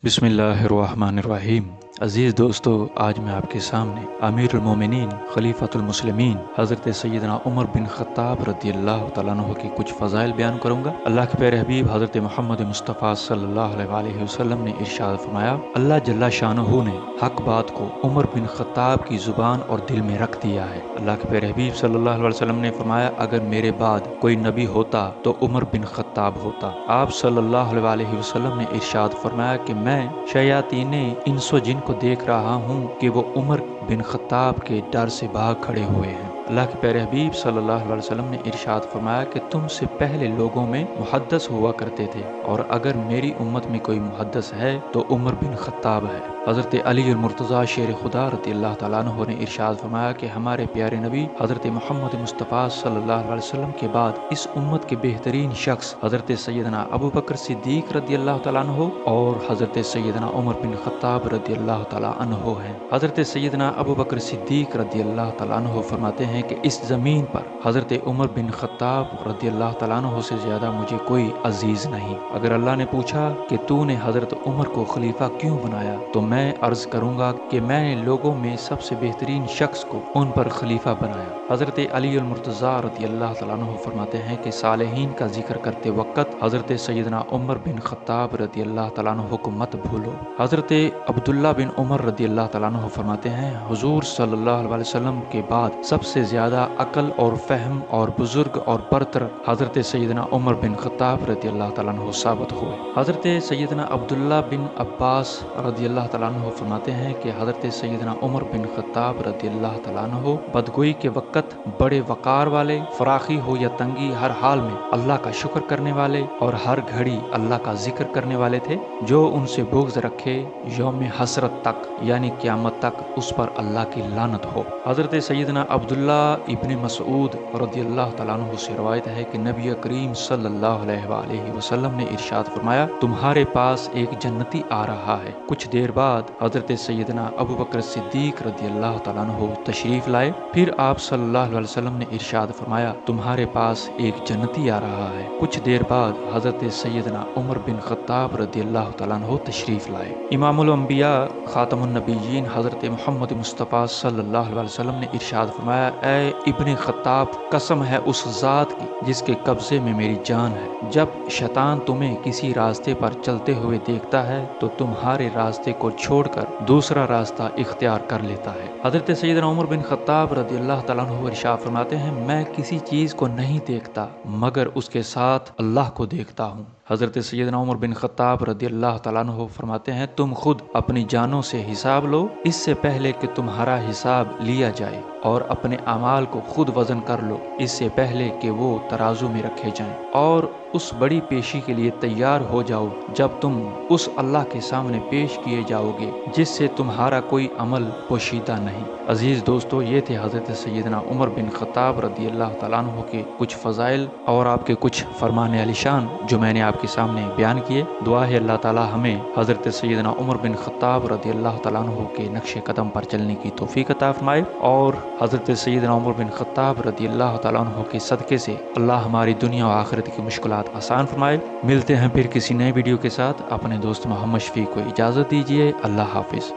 बिस्मिल्लाहिर्रहमानिर्रहीम। अज़ीज़ दोस्तों, आज मैं आपके सामने अमीरुल मोमिनीन खलीफतुल मुस्लिमीन हज़रत सैयदना उमर बिन ख़त्ताब रज़ियल्लाहु तआला अन्हु की कुछ फ़ज़ाइल बयान करूँगा। अल्लाह के प्यारे हबीब हज़रत मोहम्मद मुस्तफ़ा सल्लल्लाहु अलैहि वसल्लम ने इरशाद फरमाया, अल्लाह जल्ला शानहू ने हक बात को उमर बिन ख़त्ताब की ज़ुबान और दिल में रख दिया है। अल्लाह के प्यारे हबीब सल्लल्लाहु अलैहि वसल्लम ने फरमाया, अगर मेरे बाद कोई नबी होता तो उमर बिन ख़त्ताब होता। आप सल्लल्लाहु अलैहि वसल्लम ने इरशाद फरमाया कि मैं शयातीने इंसो जिन को देख रहा हूँ कि वो उमर बिन ख़त्ताब के डर से भाग खड़े हुए हैं। अल्लाह के प्यारे हबीब सल्लल्लाहु अलैहि वसल्लम ने इरशाद फरमाया कि तुमसे पहले लोगों में मुहद्दस हुआ करते थे, और अगर मेरी उम्मत में कोई मुहद्दस है तो उमर बिन ख़त्ताब है। हज़रत अली मुर्तज़ा शेर खुदा रज़ियल्लाहु तआला अन्हु ने इरशाद फरमाया कि हमारे प्यारे नबी हज़रत मोहम्मद मुस्तफ़ा सल्लल्लाहु अलैहि वसल्लम के बाद इस उम्मत के बेहतरीन शख्स हज़रत सैयदना अबू बकर सिद्दीक़ रज़ियल्लाहु तआला अन्हु और हज़रत सैयदना उमर बिन ख़त्ताब रज़ियल्लाहु तआला अन्हु हैं। हज़रत सैयदना अबू बकर सिद्दीक़ रज़ियल्लाहु तआला अन्हु फरमाते हैं कि इस ज़मीन पर हज़रत उमर बिन ख़त्ताब रज़ियल्लाहु तआला अन्हु से ज़्यादा मुझे कोई अजीज़ नहीं। अगर अल्लाह ने पूछा कि तूने हज़रत उमर को खलीफा क्यों बनाया, तो मैं अर्ज़ करूँगा कि मैंने लोगों में सबसे बेहतरीन शख्स को उन पर खलीफा बनाया। हज़रत अली मुर्तज़ा रज़ियल्लाहु तआला अन्हु फरमाते हैं कि सालेहीन का जिक्र करते वक्त हज़रत सैयदना उमर बिन ख़त्ताब रज़ियल्लाहु तआला अन्हु को मत भूलो। हज़रत अब्दुल्ला बिन उमर रज़ियल्लाहु तआला अन्हु फरमाते हैं, हुज़ूर सल्लल्लाहु अलैहि वसल्लम के बाद सबसे ज़्यादा अकल और फ़हम और बुज़ुर्ग और बरतर हज़रत सैयदना उमर बिन ख़त्ताब रज़ियल्लाहु तआला अन्हु साबित हुए। हज़रत सैयदना अब्दुल्ला बिन अब्बास रज़ियल्लाहु तआला अन्हु फरमाते हैं कि हज़रत सैयदना उमर बिन ख़त्ताब रज़ियल्लाहु तआला अन्हु बदगोई के वक्त बड़े वक़ार वाले, फराखी हो या तंगी, हर हाल में अल्लाह का शुक्र करने वाले और हर घड़ी अल्लाह का जिक्र करने वाले थे। जो उनसे बुग़्ज़ रखे यौम हसरत तक यानी क़यामत तक उस पर अल्लाह की लानत हो। हज़रत सैयदना अब्दुल्ला इब्न मसऊद रज़ियल्लाहु तआला अन्हु से रवायत है कि नबी करीम सल्लल्लाहु अलैहि वसल्लम ने इरशाद फरमाया, तुम्हारे पास एक जन्नती आ रहा है। कुछ देर बाद हज़रत सैयदना अबू बकर सिद्दीक़ रज़ियल्लाहु तआला अन्हु तशरीफ़ लाए। फिर आप सल्लल्लाहु अलैहि वसल्लम ने इरशाद फरमाया, तुम्हारे पास एक जन्नती आ रहा है। कुछ देर बाद हज़रत सैयदना उमर बिन ख़त्ताब रज़ियल्लाहु तआला अन्हु तशरीफ़ लाए। इमामुल अंबिया ख़ातमुन नबिय्यीन हज़रत मोहम्मद मुस्तफ़ा सल्लल्लाहु अलैहि वसल्लम ने इरशाद फरमाया, ऐ इब्न ख़त्ताब, कसम है उस ज़ात की जिसके कब्ज़े में मेरी जान है, जब शैतान तुम्हें किसी रास्ते पर चलते हुए देखता है तो तुम्हारे रास्ते को छोड़कर दूसरा रास्ता इख्तियार कर लेता है। हज़रत सैयदना उमर बिन ख़त्ताब रज़ियल्लाहु तआला अन्हु इरशाद फरमाते हैं, मैं किसी चीज़ को नहीं देखता मगर उसके साथ अल्लाह को देखता हूँ। हज़रत सैयदना उमर बिन ख़त्ताब रज़ियल्लाहु तआला अन्हु फरमाते हैं, तुम खुद अपनी जानों से हिसाब लो इससे पहले कि तुम्हारा हिसाब लिया जाए, और अपने अमाल को खुद वज़न कर लो इससे पहले कि वो तराजू में रखे जाएं, और उस बड़ी पेशी के लिए तैयार हो जाओ जब तुम उस अल्लाह के सामने पेश किए जाओगे जिससे तुम्हारा कोई अमल पोशीदा नहीं। अजीज़ दोस्तों, ये थे हज़रत सैयदना उमर बिन ख़त्ताब रज़ियल्लाहु तआला अन्हु के कुछ फ़ज़ाइल और आपके कुछ फ़रमाने आलिशान जो मैंने आपके सामने बयान किए। दुआ है अल्लाह ताला हमें हज़रत सैयदना उमर बिन ख़त्ताब रज़ियल्लाहु तआला अन्हु के नक्शे कदम पर चलने की तौफ़ीक़ अता फ़रमाए, और हज़रत सैयदना उमर बिन ख़त्ताब रज़ियल्लाहु तआला अन्हु के सदक़े से अल्लाह हमारी दुनिया और आखिरत की मुश्किलात आसान फरमाए। मिलते हैं फिर किसी नए वीडियो के साथ। अपने दोस्त मोहम्मद शफीक को इजाज़त दीजिए। अल्लाह हाफ़िज़।